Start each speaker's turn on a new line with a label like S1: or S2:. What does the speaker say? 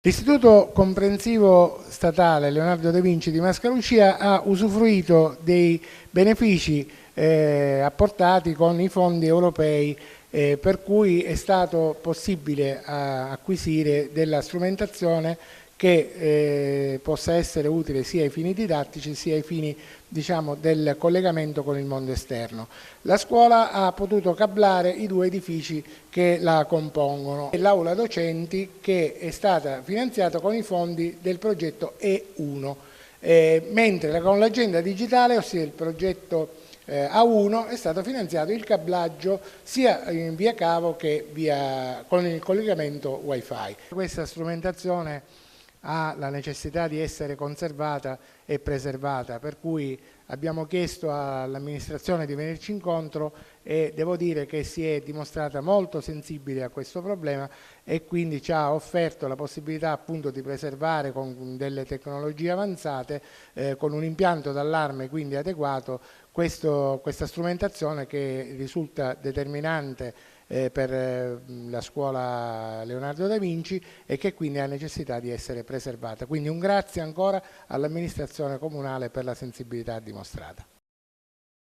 S1: L'Istituto Comprensivo Statale Leonardo da Vinci di Mascalucia ha usufruito dei benefici apportati con i fondi europei, per cui è stato possibile acquisire della strumentazione che possa essere utile sia ai fini didattici sia ai fini, diciamo, del collegamento con il mondo esterno. La scuola ha potuto cablare i due edifici che la compongono, l'aula docenti che è stata finanziata con i fondi del progetto E1, mentre con l'agenda digitale, ossia il progetto A1, è stato finanziato il cablaggio sia in via cavo che con il collegamento wifi. Questa strumentazione ha la necessità di essere conservata e preservata, per cui abbiamo chiesto all'amministrazione di venirci incontro e devo dire che si è dimostrata molto sensibile a questo problema e quindi ci ha offerto la possibilità appunto di preservare con delle tecnologie avanzate, con un impianto d'allarme quindi adeguato, questa strumentazione che risulta determinante per la scuola Leonardo da Vinci e che quindi ha necessità di essere preservata. Quindi un grazie ancora all'amministrazione comunale per la sensibilità dimostrata.